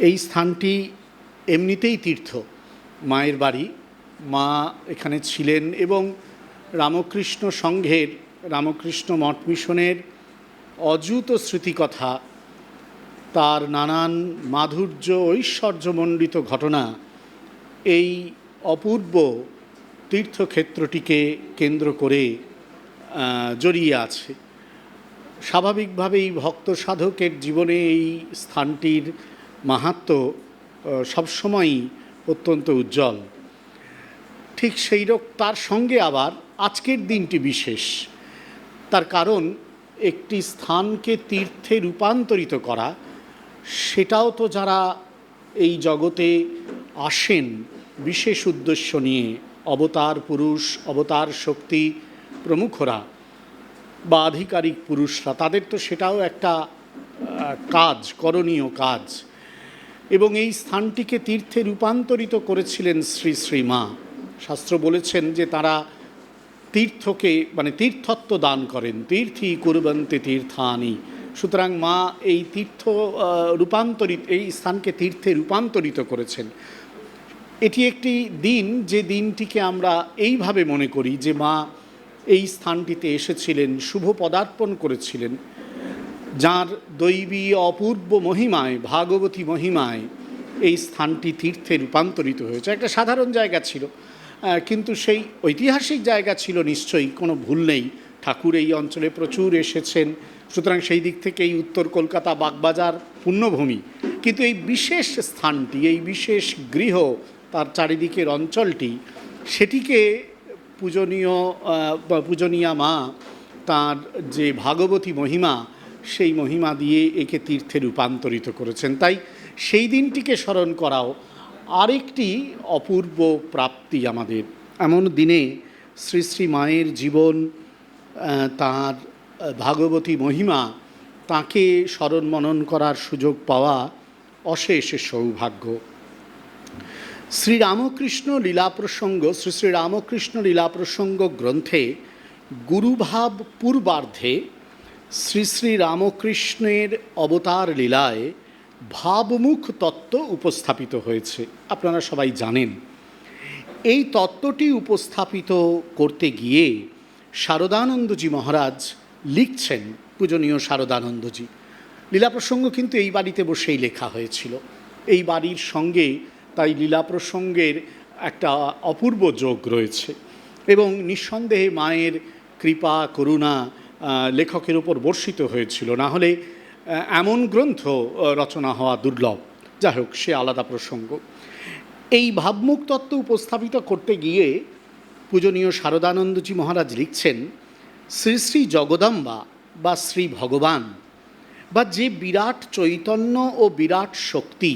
এই স্থানটি এমনিতেই তীর্থ, মায়ের বাড়ি। মা এখানে ছিলেন এবং রামকৃষ্ণ সংঘের, রামকৃষ্ণ মঠ মিশনের অযুত স্মৃতিকথা, তার নানান মাধুর্য ঐশ্বর্যমণ্ডিত ঘটনা এই অপূর্ব তীর্থক্ষেত্রটিকে কেন্দ্র করে জড়িয়ে আছে। স্বাভাবিকভাবেই ভক্ত সাধকের জীবনে এই স্থানটির মাহাত্ম্য সবসময়ই অত্যন্ত উজ্জ্বল। ঠিক তার সঙ্গে আবার আজকের দিনটি বিশেষ। তার কারণ একটি স্থানকে তীর্থে রূপান্তরিত করা, সেটাও তো যারা এই জগতে আসেন বিশেষ উদ্দেশ্য নিয়ে, অবতার পুরুষ, অবতার শক্তি প্রমুখরা বা আধিকারিক পুরুষরা, তাদের তো সেটাও একটা কাজ, করণীয় কাজ। এবং এই স্থানটিকে তীর্থে রূপান্তরিত করেছিলেন শ্রী শ্রী মা। শাস্ত্র বলেছেন যে তারা তীর্থকে তীর্থত্ব দান করেন, তীর্থী কুর্বন্তে তীর্থানি। সুতরাং মা এই এই স্থানকে তীর্থে রূপান্তরিত করেছেন। এটি একটি দিন, যে দিনটিকে আমরা এইভাবে মনে করি যে মা এই স্থানটিতে এসেছিলেন, শুভ পদার্পণ করেছিলেন, যার দৈবী অপূর্ব মহিমায়, ভাগবতী মহিমায় এই স্থানটি তীর্থে রূপান্তরিত হয়েছে। একটা সাধারণ জায়গা ছিল, কিন্তু সেই ঐতিহাসিক জায়গা ছিল নিশ্চয়ই, কোনো ভুল নেই। ঠাকুর এই অঞ্চলে প্রচুর এসেছেন, সুতরাং সেই দিক থেকে এই উত্তর কলকাতা বাগবাজার পুণ্যভূমি। কিন্তু এই বিশেষ স্থানটি, এই বিশেষ গৃহ, তার চারিদিকের অঞ্চলটি, সেটিকে পূজনীয়া মা তার যে ভাগবতী মহিমা, সেই মহিমা দিয়ে একে তীর্থে রূপান্তরিত করেছেন। তাই সেই দিনটিকে স্মরণ করাও আরেকটি অপূর্ব প্রাপ্তি আমাদের। এমন দিনে শ্রী শ্রী মায়ের জীবন, তাঁর ভাগবতী মহিমা, তাঁকে স্মরণ মনন করার সুযোগ পাওয়া অশেষ সৌভাগ্য। শ্রীরামকৃষ্ণ লীলাপ্রসঙ্গ, শ্রী শ্রী রামকৃষ্ণ লীলাপ্রসঙ্গ গ্রন্থে গুরুভাব পূর্বার্ধে শ্রী শ্রী রামকৃষ্ণের অবতার লীলায় ভাবমুখ তত্ত্ব উপস্থাপিত হয়েছে। আপনারা সবাই জানেন। এই তত্ত্বটি উপস্থাপিত করতে গিয়ে শারদানন্দজি মহারাজ লিখছেন, পূজনীয় শারদানন্দজি। লীলাপ্রসঙ্গ কিন্তু এই বাড়িতে বসেই লেখা হয়েছিল, এই বাড়ির সঙ্গে, তাই লীলাপ্রসঙ্গের একটা অপূর্ব যোগ রয়েছে। এবং নিঃসন্দেহে মায়ের কৃপা করুণা লেখকের উপর বর্ষিত হয়েছিল, না হলে এমন গ্রন্থ রচনা হওয়া দুর্লভ। যাই হোক, সে আলাদা প্রসঙ্গ। এই ভাবমুখ তত্ত্ব উপস্থাপিত করতে গিয়ে পূজনীয় শারদানন্দজি মহারাজ লিখছেন, শ্রী শ্রী জগদম্বা বা শ্রী ভগবান বা যে বিরাট চৈতন্য ও বিরাট শক্তি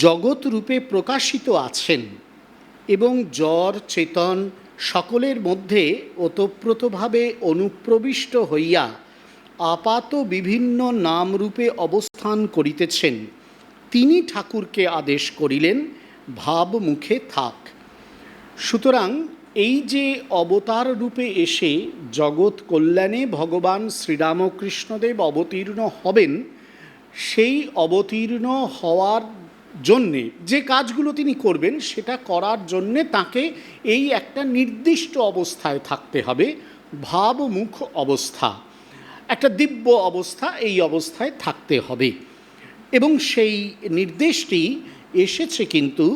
জগৎ রূপে প্রকাশিত আছেন এবং জড় চেতন সকলের মধ্যে ওতপ্রোতভাবে অনুপ্রবিষ্ট হইয়া আপাত বিভিন্ন নামরূপে অবস্থান করিতেছেন, তিনি ঠাকুরকে আদেশ করিলেন, ভাব মুখে থাক। সুতরাং এই যে অবতার রূপে এসে জগৎ কল্যাণে ভগবান শ্রীরামকৃষ্ণদেব অবতীর্ণ হবেন, সেই অবতীর্ণ হওয়ার জন্যে যে কাজগুলো তিনি করবেন, সেটা করার জন্যে তাকে এই একটা নির্দিষ্ট অবস্থায় থাকতে হবে, ভাবমুখ অবস্থা, একটা দিব্য অবস্থা, এই অবস্থায় থাকতে হবে। এবং সেই নির্দেশটি এসেছে কিন্তু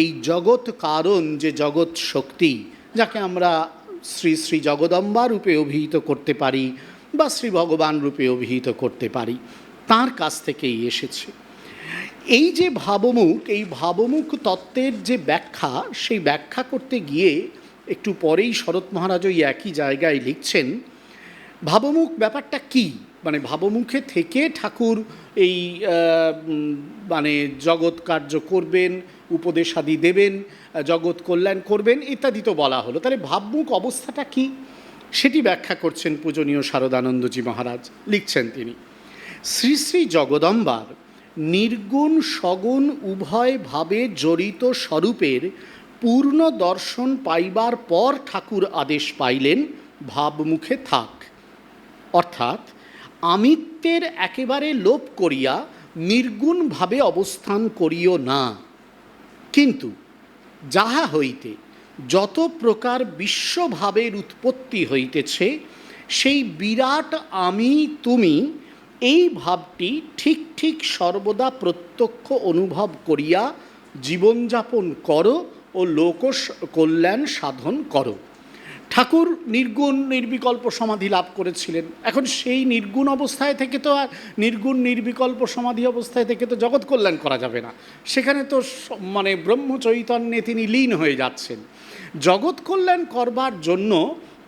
এই জগৎ কারণ, যে জগৎ শক্তি, যাকে আমরা শ্রী শ্রী জগদম্বা রূপে অভিহিত করতে পারি বা শ্রী ভগবান রূপে অভিহিত করতে পারি, তার কাছ থেকেই এসেছে। এই যে ভাবমুখ, এই ভাবমুখ তত্ত্বের যে ব্যাখ্যা, সেই ব্যাখ্যা করতে গিয়ে একটু পরেই শরৎ মহারাজ ওই একই জায়গায় লিখছেন, ভাবমুখ ব্যাপারটা কি, ভাবমুখে থেকে ঠাকুর এই জগৎ কার্য করবেন, উপদেশাদি দেবেন, জগৎ কল্যাণ করবেন ইত্যাদি তো বলা হলো। তাহলে ভাবমুখ অবস্থাটা কি, সেটি ব্যাখ্যা করছেন পূজনীয় শারদানন্দজি মহারাজ। লিখছেন তিনি, শ্রী শ্রী জগদম্বার নির্গুণ সগুণ উভয় ভাবে জড়িত স্বরূপের পূর্ণ দর্শন পাইবার পর ঠাকুর আদেশ পাইলেন, ভাবমুখে থাক। অর্থাৎ আমিত্বের একেবারে লোপ করিয়া নির্গুণভাবে অবস্থান করিও না, কিন্তু যাহা হইতে যত প্রকার বিশ্বভাবের উৎপত্তি হইতেছে, সেই বিরাট আমি তুমি এই ভাবটি ঠিক ঠিক সর্বদা প্রত্যক্ষ অনুভব করিয়া জীবনযাপন করো ও লোক কল্যাণ সাধন করো। ঠাকুর নির্গুণ নির্বিকল্প সমাধি লাভ করেছিলেন। এখন সেই নির্গুণ অবস্থায় থেকে তো আর নির্গুণ নির্বিকল্প সমাধি অবস্থায় থেকে তো জগৎ কল্যাণ করা যাবে না, সেখানে তো মানে ব্রহ্মচৈতন্যে তিনি লীন হয়ে যাচ্ছেন। জগৎ কল্যাণ করবার জন্য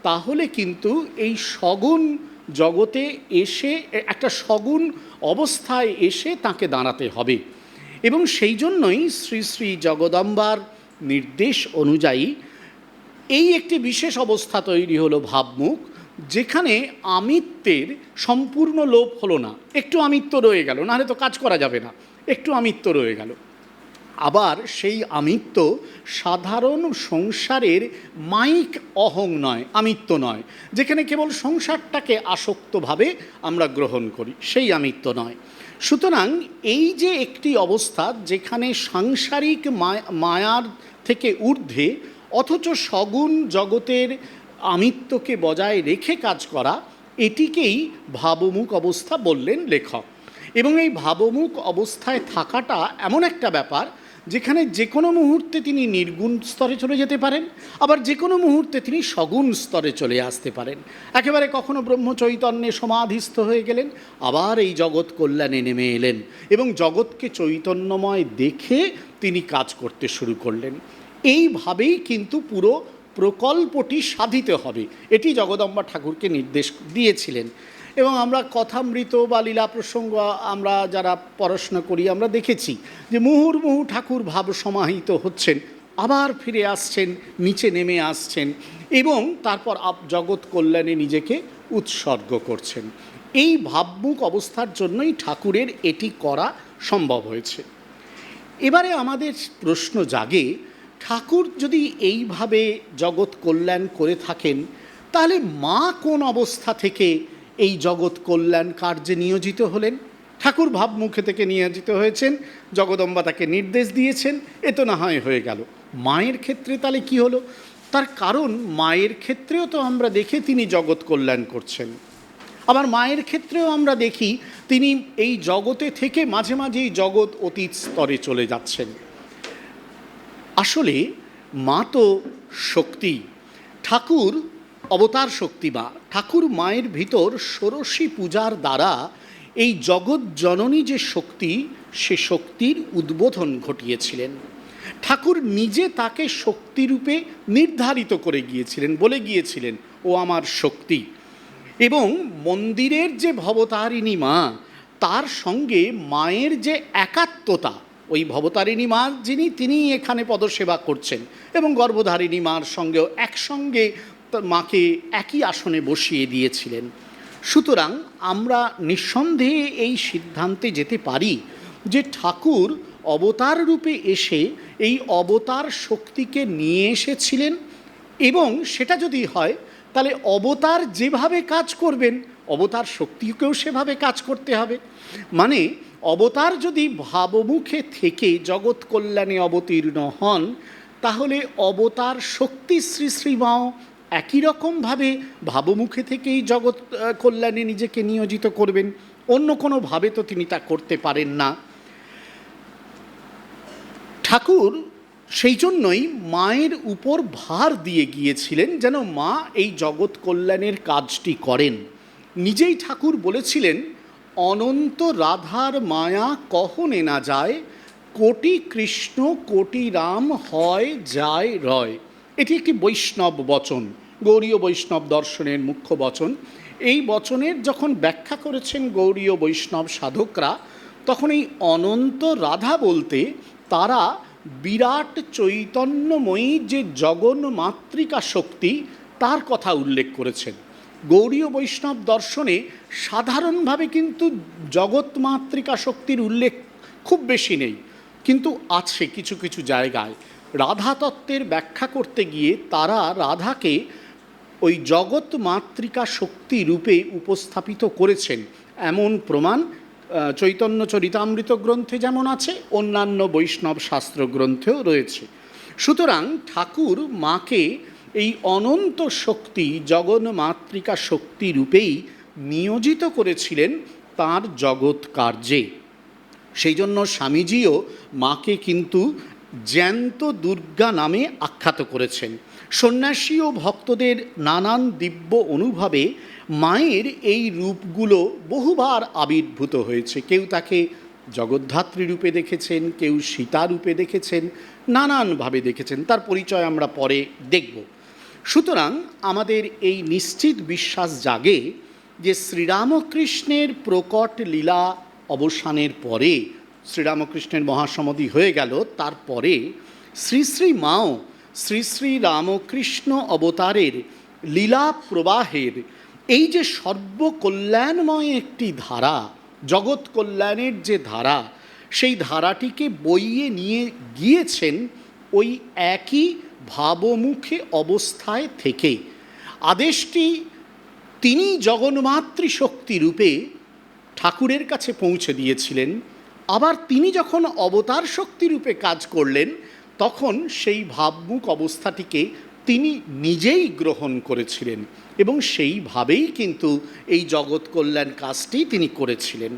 তাহলে কিন্তু এই সগুণ জগতে এসে, একটা সগুণ অবস্থায় এসে তাকে দাঁড়াতে হবে। এবং সেই জন্যই শ্রী শ্রী জগদম্বার নির্দেশ অনুযায়ী এই একটি বিশেষ অবস্থা তৈরি হলো ভাবমুখ, যেখানে আমিত্বের সম্পূর্ণ লোপ হলো না, একটু আমিত্ব রয়ে গেল, নাহলে তো কাজ করা যাবে না, একটু আমিত্ব রয়ে গেল। আবার সেই আমিত্ব সাধারণ সংসারের মাইক অহং নয়, আমিত্ব নয়, যেখানে কেবল সংসারটাকে আসক্তভাবে আমরা গ্রহণ করি, সেই আমিত্ব নয়। সুতরাং এই যে একটি অবস্থা যেখানে সাংসারিক মায়ার থেকে ঊর্ধ্বে অথচ সগুণ জগতের আমিত্বকে বজায় রেখে কাজ করা, এটিকেই ভাবমুখ অবস্থা বললেন লেখক। এবং এই ভাবমুখ অবস্থায় থাকাটা এমন একটা ব্যাপার যেখানে যে কোনো মুহূর্তে তিনি নির্গুণ স্তরে চলে যেতে পারেন, আবার যে কোনো মুহূর্তে তিনি সগুণ স্তরে চলে আসতে পারেন। একেবারে কখনো ব্রহ্মচৈতন্যে সমাধিস্থ হয়ে গেলেন, আবার এই জগৎ কল্যাণে নেমে এলেন এবং জগৎকে চৈতন্যময় দেখে তিনি কাজ করতে শুরু করলেন। এইভাবেই কিন্তু পুরো প্রকল্পটি সাধিত হবে, এটি জগদম্বা ঠাকুরকে নির্দেশ দিয়েছিলেন। এবং আমরা কথামৃত বা লীলা প্রসঙ্গ আমরা যারা পড়াশোনা করি আমরা দেখেছি যে মুহুর্মুহু ঠাকুর ভাব সমাহিত হচ্ছেন, আবার ফিরে আসছেন, নিচে নেমে আসছেন এবং তারপর জগৎ কল্যাণে নিজেকে উৎসর্গ করছেন। এই ভাবমুখ অবস্থার জন্যই ঠাকুরের এটি করা সম্ভব হয়েছে। এবারে আমাদের প্রশ্ন জাগে, ঠাকুর যদি এইভাবে জগৎ কল্যাণ করে থাকেন, তাহলে মা কোন অবস্থা থেকে এই জগৎ কল্যাণ কার্যে নিয়োজিত হলেন? ঠাকুর ভাবমুখে থেকে নিয়োজিত হয়েছেন, জগদম্বা তাকে নির্দেশ দিয়েছেন, এ তো না হয় হয়ে গেল। মায়ের ক্ষেত্রে তাহলে কি হলো? তার কারণ মায়ের ক্ষেত্রেও তো আমরা দেখি তিনি জগৎ কল্যাণ করছেন। আবার মায়ের ক্ষেত্রেও আমরা দেখি তিনি এই জগতে থেকে মাঝে মাঝেই জগৎ অতীত স্তরে চলে যাচ্ছেন। আসলে মা তো শক্তি, ঠাকুর অবতার শক্তি। বা ঠাকুর মায়ের ভিতর ষোড়শী পূজার দ্বারা এই জগৎ জননী যে শক্তি, সে শক্তির উদ্বোধন ঘটিয়েছিলেন। ঠাকুর নিজে তাকে শক্তিরূপে নির্ধারিত করে গিয়েছিলেন, বলে গিয়েছিলেন ও আমার শক্তি। এবং মন্দিরের যে ভবতারিণী মা, তার সঙ্গে মায়ের যে একাত্মতা, ওই ভবতারিণী মা যিনি, তিনি এখানে পদসেবা করছেন এবং গর্ভধারিণী মার সঙ্গেও একসঙ্গে মাকে একই আসনে বসিয়ে দিয়েছিলেন। সুতরাং আমরা নিঃসন্দেহে এই সিদ্ধান্তে যেতে পারি যে ঠাকুর অবতার রূপে এসে এই অবতার শক্তিকে নিয়ে এসেছিলেন, এবং সেটা যদি হয় তাহলে অবতার যেভাবে কাজ করবেন অবতার শক্তিকেও সেভাবে কাজ করতে হবে। মানে অবতার যদি ভাবমুখে থেকে জগৎ কল্যাণে অবতীর্ণ হন, তাহলে অবতার শক্তি শ্রী শ্রীমাও একই রকমভাবে ভাবমুখে থেকেই জগৎ কল্যাণে নিজেকে নিয়োজিত করবেন, অন্য কোনোভাবে তো তিনি তা করতে পারেন না। ঠাকুর সেই জন্যই মায়ের উপর ভার দিয়ে গিয়েছিলেন যেন মা এই জগৎ কল্যাণের কাজটি করেন। নিজেই ঠাকুর বলেছিলেন, অনন্ত রাধার মায়া কহনে না যায়, কোটি কৃষ্ণ কোটি রাম হয় যায় রয়। এটি একটি বৈষ্ণব বচন, গৌড়ীয় বৈষ্ণব দর্শনের মুখ্য বচন। এই বচনের যখন ব্যাখ্যা করেছেন গৌড়ীয় বৈষ্ণব সাধকরা, তখন এই অনন্ত রাধা বলতে তারা বিরাট চৈতন্যময়ী যে জগন্মাতৃকা শক্তি, তার কথা উল্লেখ করেছেন। গৌড়ীয় বৈষ্ণব দর্শনে সাধারণভাবে কিন্তু জগৎমাতৃকা শক্তির উল্লেখ খুব বেশি নেই, কিন্তু আছে কিছু কিছু জায়গায়। রাধা তত্ত্বের ব্যাখ্যা করতে গিয়ে তারা রাধাকে ওই জগৎমাতৃকা শক্তি রূপে উপস্থাপিত করেছেন, এমন প্রমাণ চৈতন্য চরিতামৃত গ্রন্থে যেমন আছে, অন্যান্য বৈষ্ণব শাস্ত্র গ্রন্থেও রয়েছে। সুতরাং ঠাকুর মাকে এই অনন্ত শক্তি, জগন্মাতৃকা শক্তি রূপেই নিয়োজিত করেছিলেন তাঁর জগৎ কার্যে। সেই জন্য স্বামীজিও মাকে কিন্তু জ্যান্ত দুর্গা নামে আখ্যাত করেছেন। সন্ন্যাসী ও ভক্তদের নানান দিব্য অনুভবে মায়ের এই রূপগুলো বহুবার আবির্ভূত হয়েছে। কেউ তাকে জগদ্ধাত্রী রূপে দেখেছেন, কেউ সীতা রূপে দেখেছেন, নানানভাবে দেখেছেন, তার পরিচয় আমরা পরে দেখব। সুতরাং আমাদের এই নিশ্চিত বিশ্বাস জাগে যে শ্রীরামকৃষ্ণের প্রকট লীলা অবসানের পরে, শ্রীরামকৃষ্ণের মহাসমাধি হয়ে গেল, তারপরে শ্রী শ্রী মাও শ্রী শ্রী রামকৃষ্ণ অবতারের লীলা প্রবাহের এই যে সর্বকল্যাণময় একটি ধারা, জগৎ কল্যাণের যে ধারা, সেই ধারাটিকে বইয়ে নিয়ে গিয়েছেন ওই একই ভাবমুখে অবস্থায় থেকে। আদেশটি তিনি জগন্মাতৃ শক্তি রূপে ঠাকুরের কাছে পৌঁছে দিয়েছিলেন। আবার তিনি যখন অবতার শক্তি রূপে কাজ করলেন, তখন সেই ভাবমুখ অবস্থাটিকে তিনি নিজেই গ্রহণ করেছিলেন এবং সেইভাবেই কিন্তু এই জগৎ কল্যাণ কাজটি তিনি করেছিলেন।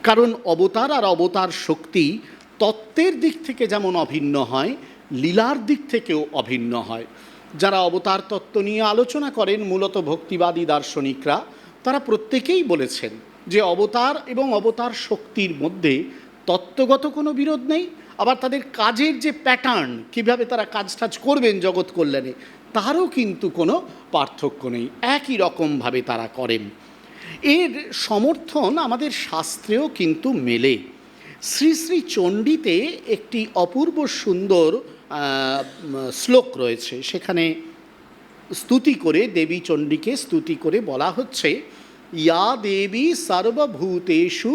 কারণ অবতার আর অবতার শক্তি তত্ত্বের দিক থেকে যেমন অভিন্ন হয়, লীলার দিক থেকেও অভিন্ন হয়। যারা অবতার তত্ত্ব নিয়ে আলোচনা করেন, মূলত ভক্তিবাদী দার্শনিকরা, তারা প্রত্যেকেই বলেছেন যে অবতার এবং অবতার শক্তির মধ্যে তত্ত্বগত কোনো বিরোধ নেই, আবার তাদের কাজের যে প্যাটার্ন, কীভাবে তারা কাজ টাজ করবেন জগৎ কল্যাণে, তারও কিন্তু কোনো পার্থক্য নেই, একই রকমভাবে তারা করেন। এর সমর্থন আমাদের শাস্ত্রেও কিন্তু মেলে। শ্রী শ্রী চণ্ডীতে একটি অপূর্ব সুন্দর শ্লোক রয়েছে। সেখানে স্তুতি করে, দেবী চণ্ডীকে স্তুতি করে বলা হচ্ছে, ইয়া দেবী সর্বভূতেষু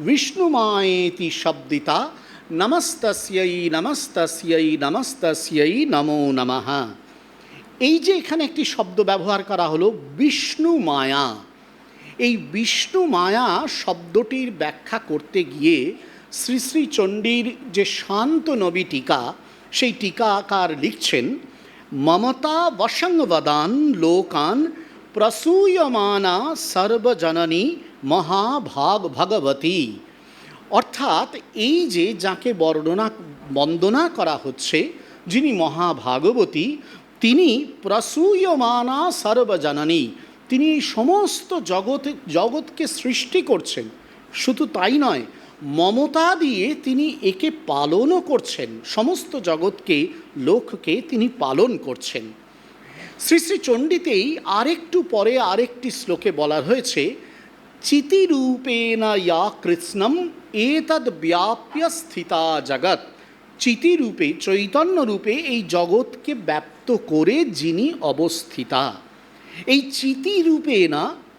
বিষ্ণুমায়েতি শব্দিতা নমস্তস্যৈ নমস্তস্যৈ নমস্তস্যৈ নমো নমঃ। এই যে এখানে একটি শব্দ ব্যবহার করা হলো বিষ্ণু মায়া, এই বিষ্ণু মায়া শব্দটির ব্যাখ্যা করতে গিয়ে শ্রী শ্রী চণ্ডীর যে শান্তনবী টিকা, সেই টিকাকার লিখছেন, মমতা বসংবদান লোকান প্রসূয়মানা সর্বজননী মহাভাগ ভগবতী। অর্থাৎ এই যে যাকে বন্দনা করা হচ্ছে, যিনি মহাভাগবতী, তিনি প্রসূয়মানা সর্বজননী, তিনি এই সমস্ত জগৎকে সৃষ্টি করছেন। শুধু তাই নয়, মমতা দিয়ে তিনি একে পালনও করছেন, সমস্ত জগৎকে, লোককে তিনি পালন করছেন। শ্রী শ্রী চণ্ডীতেই আরেকটু পরে আরেকটি শ্লোকে বলা হয়েছে, চিতিরূপেণ ইয়া কৃষ্ণম এতদ ব্যাপ্য স্থিতা জগৎ। চিতিরূপে, চৈতন্য রূপে এই জগৎকে ব্যাপ্ত করে যিনি অবস্থিতা। এই চিতিরূপেণ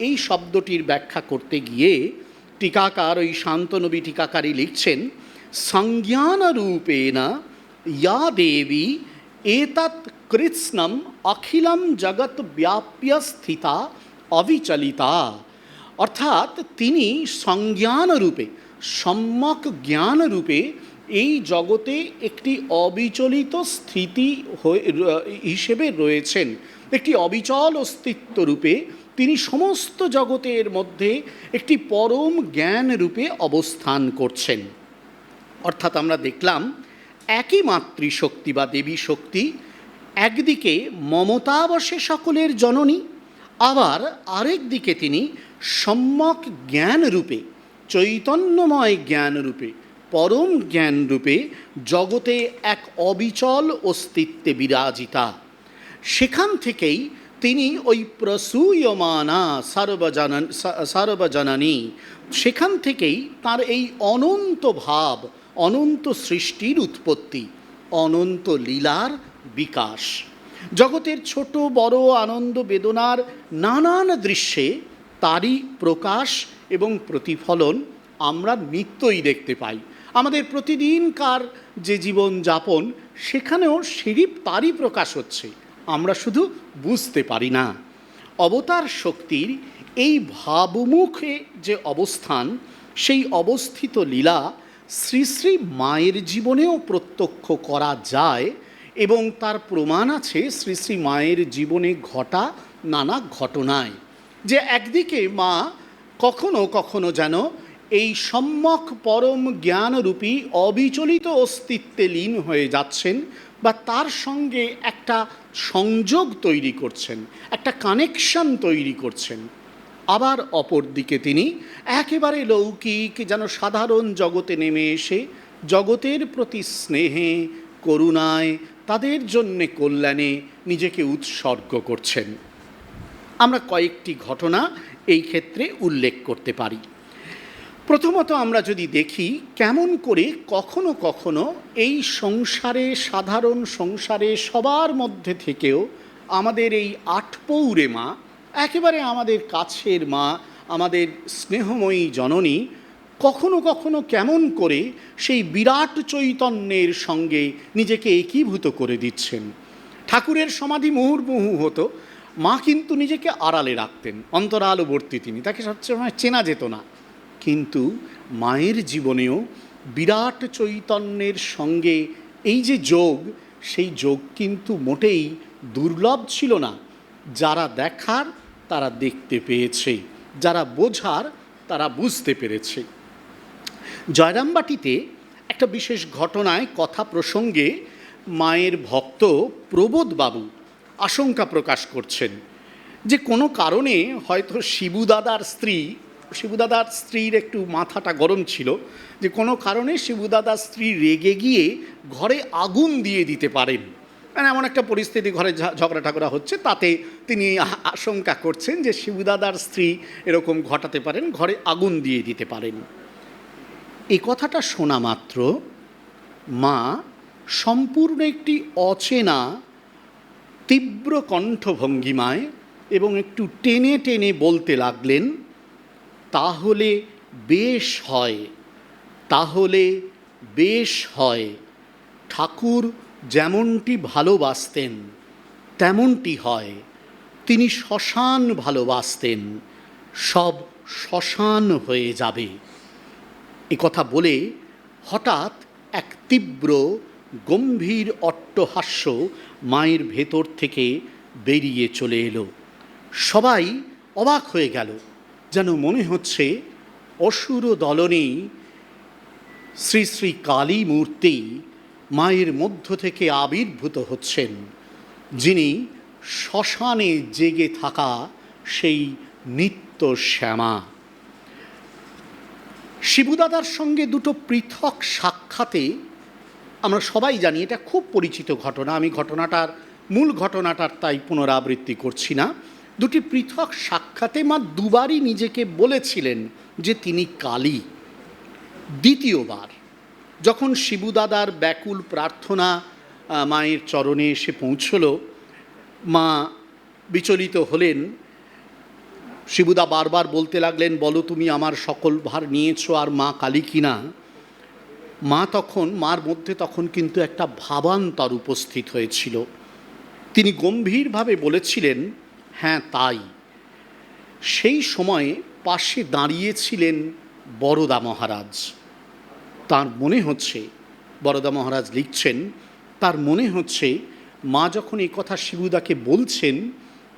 এই শব্দটির ব্যাখ্যা করতে গিয়ে টিকাকার, ওই শান্তনবী টিকাকারী লিখছেন, সংজ্ঞানরূপেণ ইয়া দেবী এতৎ কৃষ্ণম অখিলম জগৎ ব্যাপ্য স্থিতা অবিচলিতা। অর্থাৎ তিনি সংজ্ঞানরূপে, সম্যক জ্ঞানরূপে এই জগতে একটি অবিচলিত স্থিতি হিসেবে রয়েছেন, একটি অবিচল অস্তিত্ব রূপে তিনি সমস্ত জগতের মধ্যে একটি পরম জ্ঞান রূপে অবস্থান করছেন। অর্থাৎ আমরা দেখলাম একই মাতৃশক্তি বা দেবী শক্তি একদিকে মমতাবশে সকলের জননী, আবার আরেক দিকে তিনি সম্যক জ্ঞান রূপে, চৈতন্যময় জ্ঞান রূপে, পরম জ্ঞান রূপে জগতে এক অবিচল অস্তিত্বে বিরাজিতা। সেখান থেকেই তিনি ওই প্রসূয়মানা সর্বজননী, সেখান থেকেই তার এই অনন্ত ভাব, অনন্ত সৃষ্টির উৎপত্তি, অনন্ত লীলার বিকাশ। জগতের ছোট বড় আনন্দ বেদনার নানান দৃশ্যে তারই প্রকাশ এবং প্রতিফলন আমরা নিত্যই দেখতে পাই। আমাদের প্রতিদিনকার যে জীবনযাপন, সেখানেও তারই প্রকাশ হচ্ছে, আমরা শুধু বুঝতে পারি না। অবতার শক্তির এই ভাবমুখে যে অবস্থান, সেই অবস্থিত লীলা শ্রী শ্রী মায়ের জীবনেও প্রত্যক্ষ করা যায় এবং তার প্রমাণ আছে শ্রী শ্রী মায়ের জীবনে ঘটা নানা ঘটনায়, যে একদিকে মা কখনো কখনো যেন এই সম্যক পরম জ্ঞানরূপী অবিচলিত অস্তিত্বে লীন হয়ে যাচ্ছেন বা তার সঙ্গে একটা সংযোগ তৈরি করছেন, একটা কানেকশন তৈরি করছেন। আবার অপর দিকে তিনি একেবারে লৌকিক যেন সাধারণ জগতে নেমে এসে জগতের প্রতি স্নেহে করুণায় তাদের জন্যে কল্যাণে নিজেকে উৎসর্গ করছেন। আমরা কয়েকটি ঘটনা এই ক্ষেত্রে উল্লেখ করতে পারি। প্রথমত আমরা যদি দেখি কেমন করে কখনো কখনো এই সংসারে, সাধারণ সংসারে সবার মধ্যে থেকেও আমাদের এই আটপৌরে মা, একেবারে আমাদের কাছের মা, আমাদের স্নেহময়ী জননী কখনো কখনো কেমন করে সেই বিরাট চৈতন্যের সঙ্গে নিজেকে একীভূত করে দিচ্ছেন। ঠাকুরের সমাধি মুহুর্মুহু হতো, মা কিন্তু নিজেকে আড়ালে রাখতেন, অন্তরালবর্তী তিনি, তাকে সবসময় চেনা যেত না। কিন্তু মায়ের জীবনেও বিরাট চৈতন্যের সঙ্গে এই যে যোগ, সেই যোগ কিন্তু মোটেই দুর্লভ ছিল না। যারা দেখার তারা দেখতে পেয়েছে, যারা বোঝার তারা বুঝতে পেরেছে। জয়রামবাটিতে একটা বিশেষ ঘটনায় কথা প্রসঙ্গে মায়ের ভক্ত প্রবোধবাবু আশঙ্কা প্রকাশ করছেন যে কোনো কারণে হয়তো শিবুদাদার স্ত্রীর একটু মাথাটা গরম ছিল, যে কোনো কারণে শিবুদাদার স্ত্রী রেগে গিয়ে ঘরে আগুন দিয়ে দিতে পারেন। মানে এমন একটা পরিস্থিতি, ঘরে ঝগড়া ঠাগড়া হচ্ছে, তাতে তিনি আশঙ্কা করছেন যে শিবুদাদার স্ত্রী এরকম ঘটাতে পারেন, ঘরে আগুন দিয়ে দিতে পারেন। এই কথাটা শোনা মাত্র মা সম্পূর্ণ একটি অচেনা তীব্র কণ্ঠভঙ্গিমায় এবং একটু টেনে টেনে বলতে লাগলেন, তাহলে বেশ হয়, তাহলে বেশ হয়। ঠাকুর যেমনটি ভালোবাসতেন তেমনটি হয়। তিনি শ্মশান ভালোবাসতেন, সব শ্মশান হয়ে যাবে। এ কথা বলে হঠাৎ এক তীব্র গম্ভীর অট্টহাস্য মায়ের ভেতর থেকে বেরিয়ে চলে এলো। সবাই অবাক হয়ে গেল, যেন মনে হচ্ছে অসুর দলনেই শ্রী শ্রী কালী মূর্তি মায়ের মধ্য থেকে আবির্ভূত হচ্ছেন, যিনি শ্মশানে জেগে থাকা সেই নিত্য শ্যামা। শিবুদাদার সঙ্গে দুটো পৃথক সাক্ষাতে আমরা সবাই জানি, এটা খুব পরিচিত ঘটনা, আমি মূল ঘটনাটার তাই পুনরাবৃত্তি করছি না। দুটি পৃথক সাক্ষাতে মা দুবারই নিজেকে বলেছিলেন যে তিনি কালী। দ্বিতীয়বার যখন শিবুদাদার ব্যাকুল প্রার্থনা মায়ের চরণে এসে পৌঁছল, মা বিচলিত হলেন। শিবুদা বারবার বলতে লাগলেন, বলো তুমি আমার সকল ভার নিয়েছো, আর মা কালী কিনা। মার মধ্যে তখন কিন্তু একটা ভাবান্তর উপস্থিত হয়েছিল। তিনি গম্ভীরভাবে বলেছিলেন, হ্যাঁ তাই। সেই সময়ে পাশে দাঁড়িয়েছিলেন বরদা মহারাজ। তার মনে হচ্ছে, বরদা মহারাজ লিখছেন, তার মনে হচ্ছে মা যখন এই কথা শিবুদাকে বলছেন,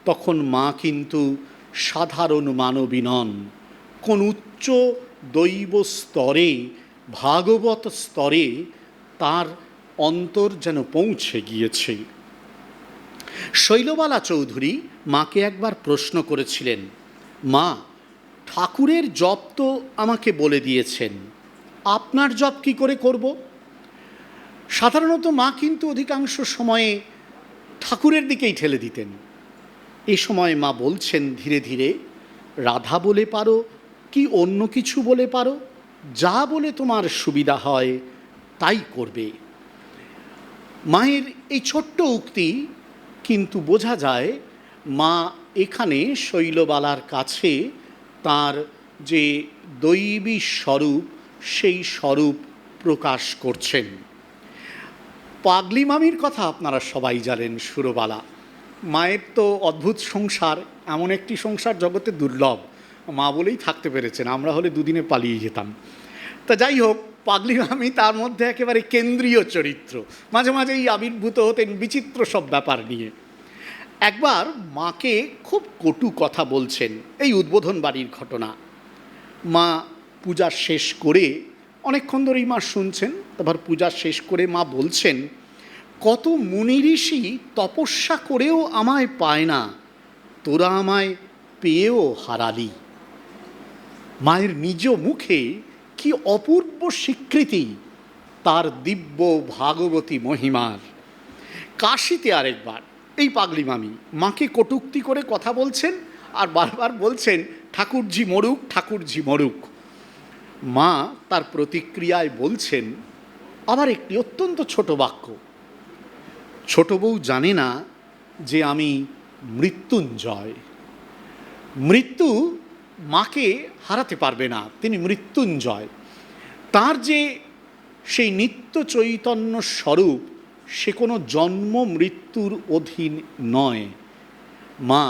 তখন মা কিন্তু সাধারণ মানবী নন, কোন উচ্চ দৈব স্তরে, ভাগবত স্তরে তার অন্তর যেন পৌঁছে গিয়েছে। শৈলবালা চৌধুরী মাকে একবার প্রশ্ন করেছিলেন, মা ঠাকুরের জপ তো আমাকে বলে দিয়েছেন, আপনার জপ কী করে করব? সাধারণত মা কিন্তু অধিকাংশ সময়ে ঠাকুরের দিকেই ঠেলে দিতেন। এ সময় মা বলছেন ধীরে ধীরে, রাধা বলে পারো কি অন্য কিছু বলে পারো, যা বলে তোমার সুবিধা হয় তাই করবে। মায়ের এই ছোট্ট উক্তি কিন্তু বোঝা যায় মা এখানে শৈলবালার কাছে তার যে দৈবী স্বরূপ, সেই স্বরূপ প্রকাশ করছেন। পাগলি মামির কথা আপনারা সবাই জানেন, সুরবালা মায়ের তো অদ্ভুত সংসার, এমন একটি সংসার জগতে দুর্লভ। মা বলেই থাকতে পেরেছেন, আমরা হলে দুদিনে পালিয়ে যেতাম। তা যাই হোক, পাগলি মামি তার মধ্যে একেবারে কেন্দ্রীয় চরিত্র, মাঝে মাঝেই আবির্ভূত হতেন বিচিত্র সব ব্যাপার নিয়ে। একবার মাকে খুব কটু কথা বলছেন, এই উদ্বোধন বাড়ির ঘটনা। মা পূজা শেষ করে, অনেকক্ষণ ধরেই মা শুনছেন, তারপর পূজা শেষ করে মা বলছেন, কত মুনি ঋষি তপস্যা করেও আমায় পায় না, তোরা আমায় পেয়েও হারালি। মায়ের নিজ মুখে কি অপূর্ব স্বীকৃতি তার দিব্য ভাগবতী মহিমার। কাশিতে আরেকবার এই পাগলি মামি মাকে কটূক্তি করে কথা বলছেন, আর বারবার বলছেন ঠাকুরজি মরুক, ঠাকুরজি মরুক। মা তার প্রতিক্রিয়ায় বলছেন আবার একটি অত্যন্ত ছোট বাক্য, ছোট বউ জানে না যে আমি মৃত্যুঞ্জয়। মৃত্যু মাকে হারাতে পারবে না, তিনি মৃত্যুঞ্জয়। তার যে সেই নিত্য চৈতন্য স্বরূপ, সে কোনো জন্ম মৃত্যুর অধীন নয়। মা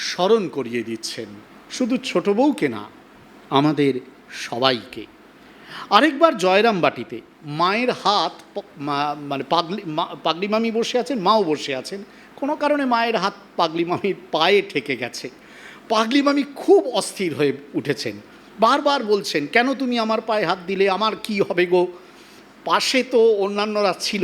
স্মরণ করিয়ে দিচ্ছেন, শুধু ছোট বউকে না, আমাদের সবাইকে। আরেকবার জয়রাম বাটিতে মায়ের হাত, মানে পাগলি মামি বসে আছেন, মাও বসে আছেন, কোনো কারণে মায়ের হাত পাগলি মামির পায়ে ঠেকে গেছে। পাগলি মামি খুব অস্থির হয়ে উঠেছেন, বারবার বলছেন কেন তুমি আমার পায়ে হাত দিলে, আমার কি হবে গো। পাশে তো অন্যান্যরা ছিল,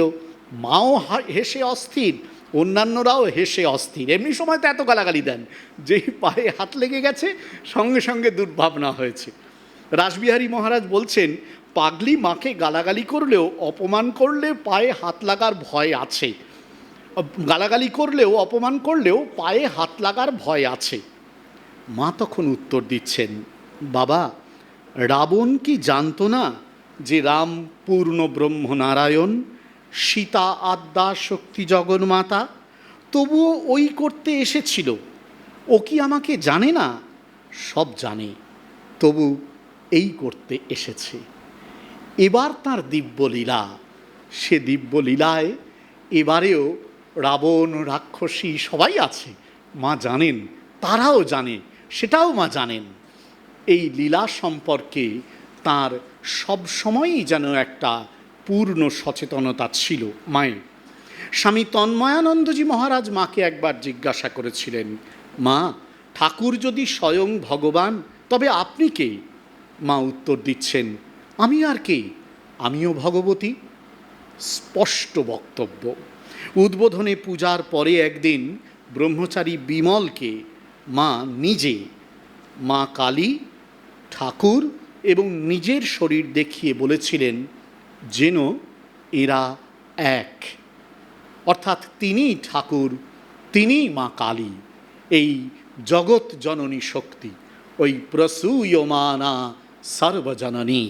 মাও হেসে অস্থির, অন্যান্যরাও হেসে অস্থির। এমনি সময় তো এত গালাগালি দেন, যেই পায়ে হাত লেগে গেছে সঙ্গে সঙ্গে দুর্ভাবনা হয়েছে। রাসবিহারী মহারাজ বলছেন, পাগলি মাকে গালাগালি করলেও, অপমান করলে পায়ে হাত লাগার ভয় আছে, গালাগালি করলেও অপমান করলেও পায়ে হাত লাগার ভয় আছে। মা তখন উত্তর দিচ্ছেন, বাবা, রাবণ কি জানতো না যে রাম পূর্ণ ব্রহ্মনারায়ণ, সীতা আদ্যা শক্তি জগন্মাতা, তবুও ওই করতে এসেছিল। ও কি আমাকে জানে না? সব জানে, তবু এই করতে এসেছে। এবার তার দিব্যলীলা, সে দিব্যলীলায় এবারেও রাবণ, রাক্ষসী সবাই আছে, মা জানেন, তারাও জানে, সেটাও মা জানেন। এই লীলা সম্পর্কে তার সব সময়ই যেন একটা পূর্ণ সচেতনতা ছিল মায়ের। স্বামী তন্ময়ানন্দজি মহারাজ মাকে একবার জিজ্ঞাসা করেছিলেন, মা, ঠাকুর যদি স্বয়ং ভগবান, তবে আপনি কে? মা উত্তর দিচ্ছেন, আমি আর কে, আমিও ভগবতী। স্পষ্ট বক্তব্য। উদ্বোধনে পূজার পরে একদিন ব্রহ্মচারী বিমলকে মা নিজে, মা কালী, ঠাকুর এবং নিজের শরীর দেখিয়ে বলেছিলেন যেন এরা এক, অর্থাৎ তিনি ঠাকুর, তিনি মা কালী, এই জগৎ জননী শক্তি, ওই প্রসূয়মানা সর্বজননী।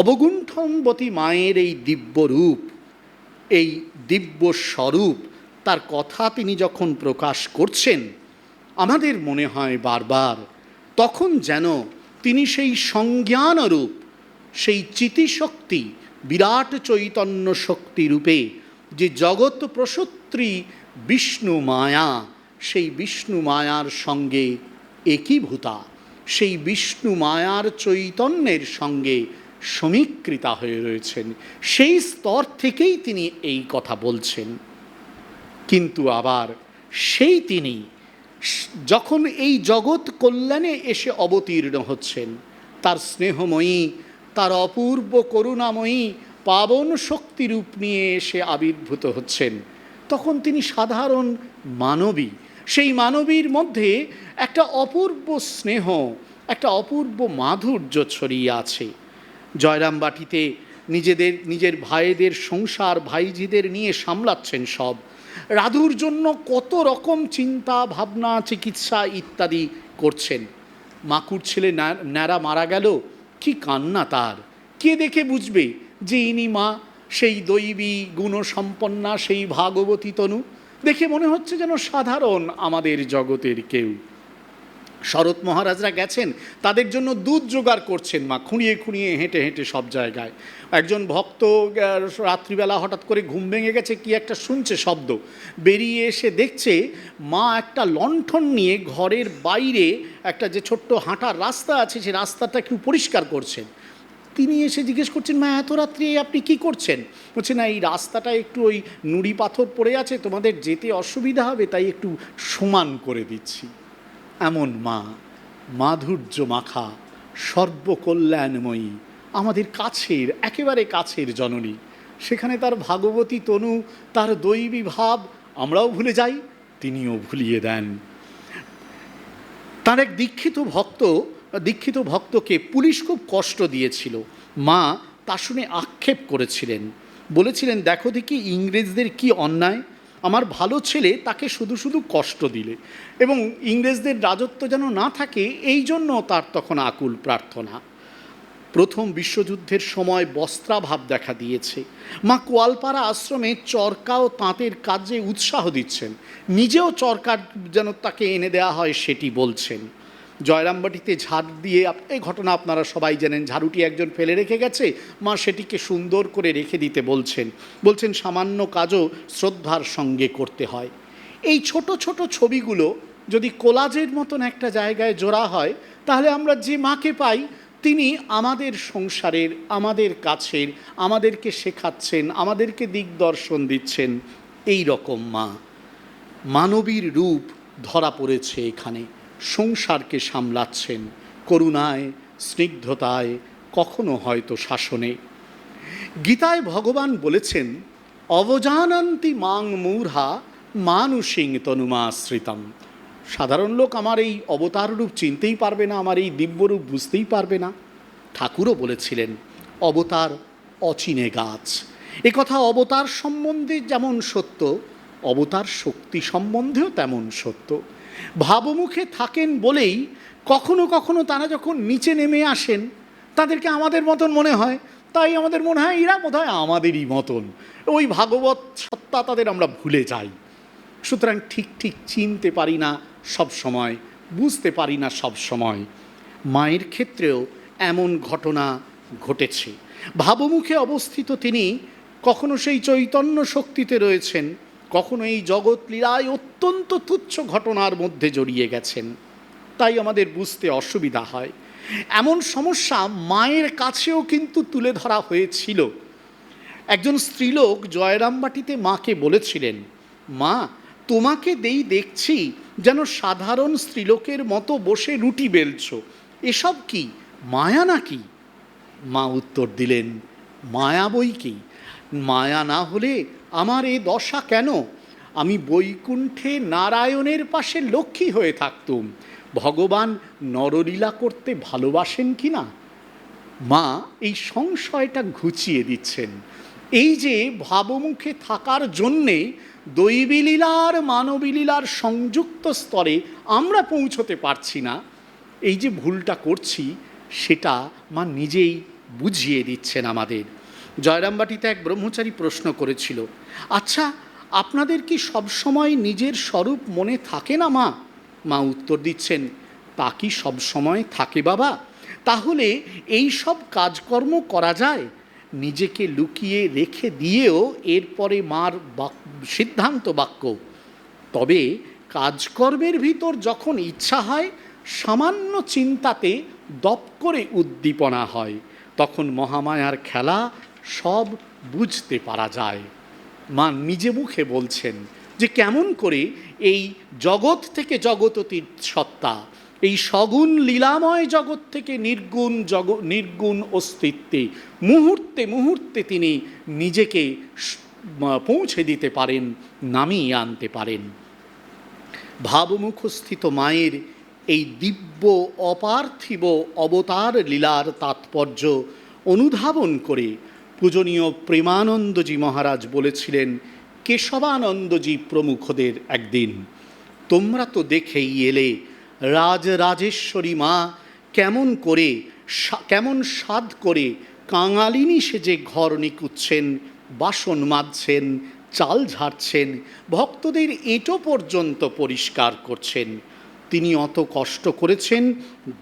অবগুণ্ঠনবতী মায়ের এই দিব্য রূপ, এই দিব্য স্বরূপ, তার কথা তিনি যখন প্রকাশ করছেন, আমাদের মনে হয় বারবার তখন যেন তিনি সেই সংজ্ঞান রূপ, সেই চিতিশক্তি, বিরাট চৈতন্য শক্তি রূপে যে জগৎ প্রসূত্রী বিষ্ণু মায়া, সেই বিষ্ণু মায়ার সঙ্গে একীভূতা, সেই বিষ্ণু মায়ার চৈতন্যের সঙ্গে সমীকৃতা হয়ে রয়েছেন। সেই স্তর থেকেই তিনি এই কথা বলছেন। কিন্তু আবার সেই তিনি যখন এই জগৎ কল্যাণে এসে অবতীর্ণ হচ্ছেন, তার স্নেহময়ী, তার অপূর্ব করুণাময়ী পাবন শক্তিরূপ নিয়ে এসে আবির্ভূত হচ্ছেন, তখন তিনি সাধারণ মানবী। সেই মানবীর মধ্যে একটা অপূর্ব স্নেহ, একটা অপূর্ব মাধুর্য ছড়িয়ে আছে। জয়রাম বাটিতে নিজের ভাইদের সংসার, ভাইজিদের নিয়ে সামলাচ্ছেন সব। রাধুর জন্য কত রকম চিন্তা ভাবনা, চিকিৎসা ইত্যাদি করছেন। মাকুর ছেলে ন্যাড়া মারা গেল, কি কান্না তার! কে দেখে বুঝবে যে ইনি মা, সেই দৈবী গুণসম্পন্না, সেই ভাগবতী তনু? দেখে মনে হচ্ছে যেন সাধারণ আমাদের জগতের কেউ। শরৎ মহারাজরা গেছেন, তাদের জন্য দুধ জোগাড় করছেন মা, খুঁড়িয়ে খুঁড়িয়ে হেঁটে হেঁটে সব জায়গায়। একজন ভক্ত রাত্রিবেলা হঠাৎ করে ঘুম ভেঙে গেছে, কি একটা শুনছে শব্দ, বেরিয়ে এসে দেখছে মা একটা লণ্ঠন নিয়ে ঘরের বাইরে একটা যে ছোট্ট হাঁটার রাস্তা আছে, সেই রাস্তাটা একটু পরিষ্কার করছেন। তিনি এসে জিজ্ঞেস করছেন, মা এত রাত্রে আপনি কি করছেন? বলছে, না এই রাস্তাটা একটু ওই নুড়ি পাথর পড়ে আছে, তোমাদের যেতে অসুবিধা হবে, তাই একটু সমান করে দিচ্ছি। এমন মা, মাধুর্য মাখা, সর্বকল্যাণময়ী, আমাদের কাছের, একেবারে কাছের জননী। সেখানে তার ভাগবতী তনু, তার দৈবী ভাব আমরাও ভুলে যাই, তিনিও ভুলিয়ে দেন। তার এক দীক্ষিত ভক্তকে পুলিশ খুব কষ্ট দিয়েছিল। মা তা শুনে আক্ষেপ করেছিলেন, বলেছিলেন, দেখো দেখি ইংরেজদের কি অন্যায়, আমার ভালো ছেলে তাকে শুধু শুধু কষ্ট দিলে, এবং ইংরেজদের রাজত্ব যেন না থাকে, এই জন্য তার তখন আকুল প্রার্থনা। প্রথম বিশ্বযুদ্ধের সময় বস্ত্রাভাব দেখা দিয়েছে। মা কোয়ালপাড়া আশ্রমে চরকা ও তাঁতের কাজে উৎসাহ দিচ্ছেন, নিজেও চরকা যেন তাকে এনে দেওয়া হয় সেটি বলছেন। জয়রামবাটিতে ঝাড় দিয়ে, এই ঘটনা আপনারা সবাই জানেন, ঝাড়ুটি একজন ফেলে রেখে গেছে, মা সেটিকে সুন্দর করে রেখে দিতে বলছেন সামান্য কাজও শ্রদ্ধার সঙ্গে করতে হয়। এই ছোট ছোট ছবিগুলো যদি কোলাজের মতন একটা জায়গায় জোড়া হয়, তাহলে আমরা যে মাকে পাই, তিনি আমাদের সংসারের, আমাদের কাছের, আমাদেরকে শেখাচ্ছেন, আমাদেরকে দিগদর্শন দিচ্ছেন। এই রকম মা, মানবীর রূপ ধরা পড়েছে এখানে, সংসারকে সামলাচ্ছেন করুণায়, স্নিগ্ধতায়, কখনো হয়তো শাসনে। গীতায় ভগবান বলেছেন, অবজানন্তি মাং মূঢ়া মানুষিং তনুমাশ্রিতম। সাধারণ লোক আমার এই অবতার রূপ চিনতেই পারবে না, আমার এই দিব্যরূপ বুঝতেই পারবে না। ঠাকুরও বলেছিলেন, অবতার অচিনে গাছ। একথা অবতার সম্বন্ধে যেমন সত্য, অবতার শক্তি সম্বন্ধেও তেমন সত্য। ভাবমুখে থাকেন বলেই কখনো কখনো তারা যখন নিচে নেমে আসেন, তাদেরকে আমাদের মতন মনে হয়, তাই আমাদের মনে হয় এরা বোধহয় আমাদেরই মতন, ওই ভাগবত সত্তা তাদের আমরা ভুলে যাই। সুতরাং ঠিক ঠিক চিনতে পারি না সব সময়, বুঝতে পারি না সব সময়। মায়ের ক্ষেত্রেও এমন ঘটনা ঘটেছে। ভাবমুখে অবস্থিত তিনি কখনো সেই চৈতন্য শক্তিতে রয়েছেন, কখনো এই জগৎ লীলায় অত্যন্ত তুচ্ছ ঘটনার মধ্যে জড়িয়ে গেছেন, তাই আমাদের বুঝতে অসুবিধা হয়। এমন সমস্যা মায়ের কাছেও কিন্তু তুলে ধরা হয়েছিল। একজন স্ত্রীলোক জয়রামবাটিতে মাকে বলেছিলেন, মা তোমাকে দেখছি যেন সাধারণ স্ত্রীলোকের মতো বসে রুটি বেলছো, এসব কি মায়া নাকি? মা উত্তর দিলেন, মায়া বই কি, মায়া না হলে আমার এ দশা কেন? আমি বৈকুণ্ঠে নারায়ণের পাশে লক্ষ্মী হয়ে থাকতুম, ভগবান নরলীলা করতে ভালোবাসেন কি না? মা এই সংশয়টা ঘুচিয়ে দিচ্ছেন। এই যে ভাবমুখে থাকার জন্যে দৈবী লীলার মানবী লীলার সংযুক্ত স্তরে আমরা পৌঁছতে পারছি না, এই যে ভুলটা করছি, সেটা মা নিজেই বুঝিয়ে দিচ্ছেন আমাদের। জয়রামবাটিতে এক ব্রহ্মচারী প্রশ্ন করেছিল, আচ্ছা আপনাদের কি সবসময় নিজের স্বরূপ মনে থাকে না মা? মা উত্তর দিচ্ছেন, তা কি সবসময় থাকে বাবা? তাহলে এই সব কাজকর্ম করা যায়? নিজেকে লুকিয়ে রেখে দিয়েও এরপরে মার সিদ্ধান্ত বাক্য, তবে কাজকর্মের ভিতর যখন ইচ্ছা হয়, সামান্য চিন্তাতে দপ করে উদ্দীপনা হয়, তখন মহামায়ার খেলা সব বুঝতে পারা যায়। মা নিজে মুখে বলছেন যে কেমন করে এই জগৎ থেকে জগততীত সত্তা, এই সগুণ লীলাময় জগৎ থেকে নির্গুণ অস্তিত্বে মুহূর্তে মুহূর্তে তিনি নিজেকে পৌঁছে দিতে পারেন, নামিয়ে আনতে পারেন। ভাবমুখস্থিত মায়ের এই দিব্য অপার্থিব অবতার লীলার তাৎপর্য অনুধাবন করে পূজনীয় প্রেমানন্দজি মহারাজ বলেছিলেন কেশবানন্দজি প্রমুখদের একদিন, তোমরা তো দেখেই এলে রাজরাজেশ্বরী মা কেমন সাধ করে কাঙালিনী সেজে ঘর নিকুচ্ছেন, বাসন মাজছেন, চাল ঝাড়ছেন, ভক্তদের এঁটো পর্যন্ত পরিষ্কার করছেন। তিনি অত কষ্ট করেছেন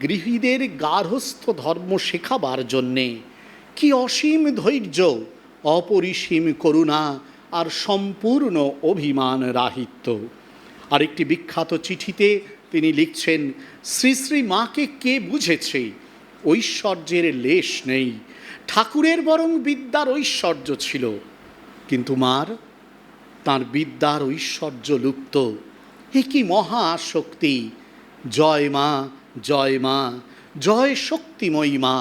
গৃহীদের গার্হস্থ্য ধর্ম শেখাবার জন্যে। কি অসীম ধৈর্য, অপরিসীম করুণা আর সম্পূর্ণ অভিমান রাহিত্য। আরেকটি বিখ্যাত চিঠিতে তিনি লিখছেন, শ্রী শ্রী মাকে কে বুঝেছে, ঐশ্বর্যের লেশ নেই, ঠাকুরের বরং বিদ্যার ঐশ্বর্য ছিল, কিন্তু মার তাঁর বিদ্যার ঐশ্বর্য লুপ্ত। এ কি মহাশক্তি! জয় মা, জয় মা, জয় শক্তিময়ী মা।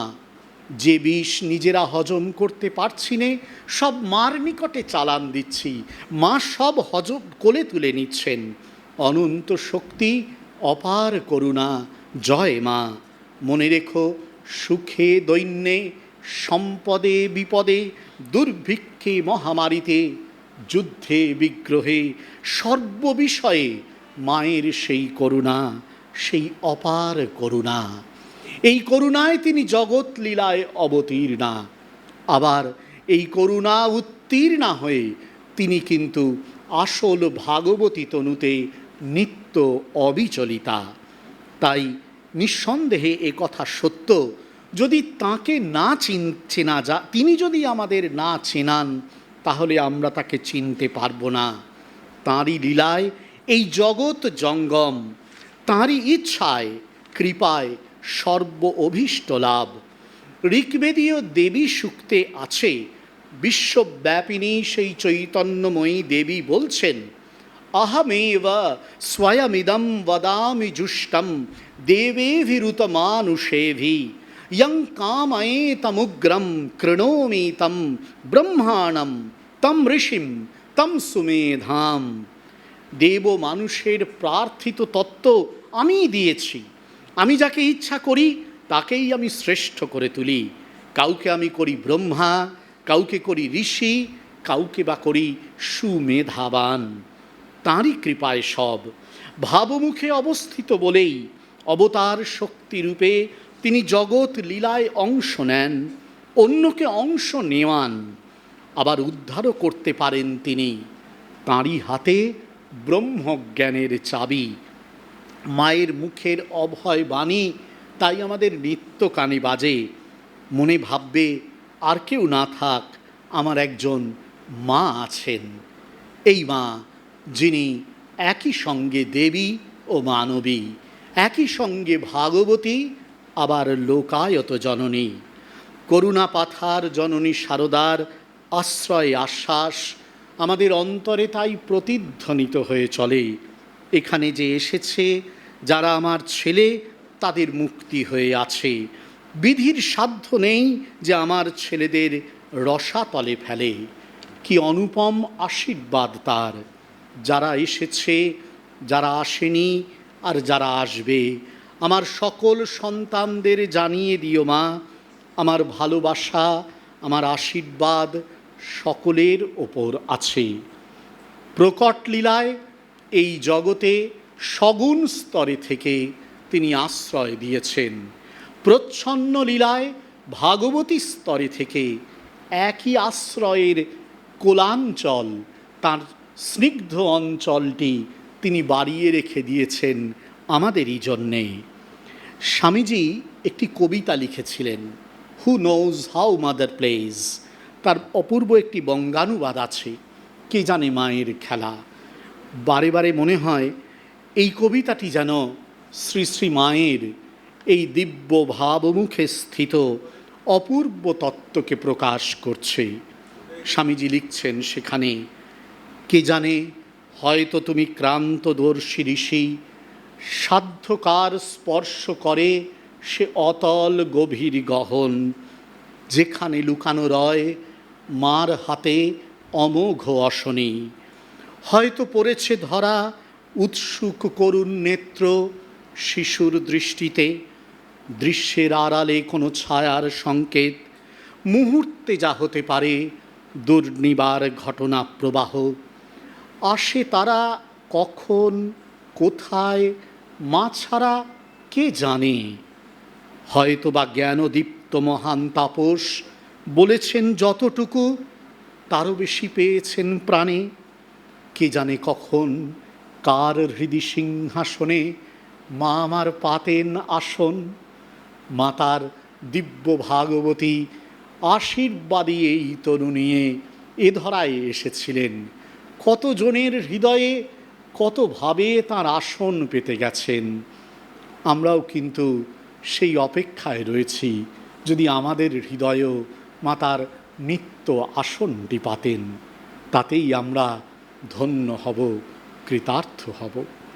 যে বিষ নিজেরা হজম করতে পারছি নে, সব মার নিকটে চালান দিচ্ছি, মা সব হজম কোলে তুলে নিচ্ছেন। অনন্ত শক্তি, অপার করুণা, জয় মা। মনে রেখো, সুখে দৈন্যে, সম্পদে বিপদে, দুর্ভিক্ষে মহামারীতে, যুদ্ধে বিগ্রহে, সর্ববিষয়ে মায়ের সেই করুণা, সেই অপার করুণা। এই করুণায় তিনি জগৎ লীলায় অবতীর্ণা। আবার এই করুণা উত্তীর্ণা হয়ে তিনি কিন্তু আসল ভাগবতী তনুতে নিত্য অবিচলিতা। তাই নিঃসন্দেহে এ কথা সত্য, যদি তাকে না চেনা তিনি যদি আমাদের না চেনান, তাহলে আমরা তাকে চিনতে পারব না। তাঁরই লীলায় এই জগৎ জঙ্গম, তাঁরই ইচ্ছায় কৃপায় সর্ব অভীষ্ট লাভ। ঋগ্বেদীয় দেবী সূক্তে আছে, বিশ্বব্যাপিনী সেই চৈতন্যময়ী দেবী বলছেন, अहमेव स्वयमिदं वदामि जुष्टं देवेभिरुतमानुषेभि यं कामयेतमुग्रं कृणोमि तं ब्रह्माणं तं ऋषिं तं सुमेधाम। দেব মানুষের প্রার্থিত তত্ত্ব আমিই দিয়েছি। আমি যাকে ইচ্ছা করি তাকেই আমি শ্রেষ্ঠ করে তুলি। কাউকে আমি করি ব্রহ্মা, কাউকে করি ঋষি, কাউকে বা করি সুমেধাবান। তাঁরই কৃপায় সব। ভাবমুখে অবস্থিত বলেই অবতার শক্তিরূপে তিনি জগৎ লীলায় অংশ নেন, অন্যকে অংশ নেওয়ান, আবার উদ্ধারও করতে পারেন তিনি। তাঁরই হাতে ব্রহ্মজ্ঞানের চাবি। মায়ের মুখের অভয় বাণী তাই আমাদের নিত্য কানে বাজে। মনে ভাববে, আর কেউ না থাক, আমার একজন মা আছেন। এই মা, যিনি একই সঙ্গে দেবী ও মানবী, একই সঙ্গে ভাগবতী, আবার লোকায়ত জননী। করুণা পাথার জননী শারদার আশ্রয় আশ্বাস আমাদের অন্তরে তাই প্রতিধ্বনিত হয়ে চলে। এখানে যে এসেছে, যারা আমার ছেলে, তাদের মুক্তি হয়ে আছে। বিধির সাধ্য নেই যে আমার ছেলেদের রসাতলে ফেলে। কি অনুপম আশীর্বাদ তার! যারা এসেছে, যারা আসেনি, আর যারা আসবে, আমার সকল সন্তানদের জানিয়ে দিও মা, আমার ভালোবাসা, আমার আশীর্বাদ সকলের ওপর আছে। প্রকট লীলায় এই জগতে সগুণ স্তরে থেকে তিনি আশ্রয় দিয়েছেন। প্রচ্ছন্ন লীলায় ভাগবতী স্তরে থেকে একই আশ্রয়ের কোলাঞ্চল, তার স্নিগ্ধ অঞ্চলটি তিনি বাড়িয়ে রেখে দিয়েছেন আমাদেরই জন্যে। স্বামীজি একটি কবিতা লিখেছিলেন, who knows how mother plays. তার অপূর্ব একটি বঙ্গানুবাদ আছে, কে জানে মায়ের খেলা। বারে বারে মনে হয় এই কবিতাটি যেন শ্রী শ্রী মায়ের এই দিব্য ভাবমুখে স্থিত অপূর্ব তত্ত্বকে প্রকাশ করছে। স্বামীজি লিখছেন সেখানে, কে জানে, হয়তো তুমি ক্রান্তদর্শী ঋষি, সাধ্যকার স্পর্শ করে সে অতল গভীর গহন, যেখানে লুকানো রয় মার হাতে অমোঘ অশনি। হয়তো পড়েছে ধরা উৎসুক করুণ নেত্র শিশুর দৃষ্টিতে, দৃশ্যের আড়ালে কোনো ছায়ার সংকেত, মুহূর্তে যা হতে পারে দুর্নিবার ঘটনা প্রবাহ। আসে তারা কখন, কোথায়, মা ছাড়া কে জানে। হয়তো বা জ্ঞানদীপ্ত মহান তাপস বলেছেন যতটুকু, তারও বেশি পেয়েছেন প্রাণে। কে জানে কখন, কার হৃদি সিংহাসনে মা আমার পাতেন আসন, মাতার দিব্য ভাগবতী আশীর্বাদী এই তনু নিয়ে এ ধরায় এসেছিলেন। কতজনের হৃদয়ে কতভাবে তাঁর আসন পেতে গেছেন। আমরাও কিন্তু সেই অপেক্ষায় রয়েছি, যদি আমাদের হৃদয়েও মাতার নিত্য আসনটি পাতেন, তাতেই আমরা ধন্য হব, কৃতার্থ হব।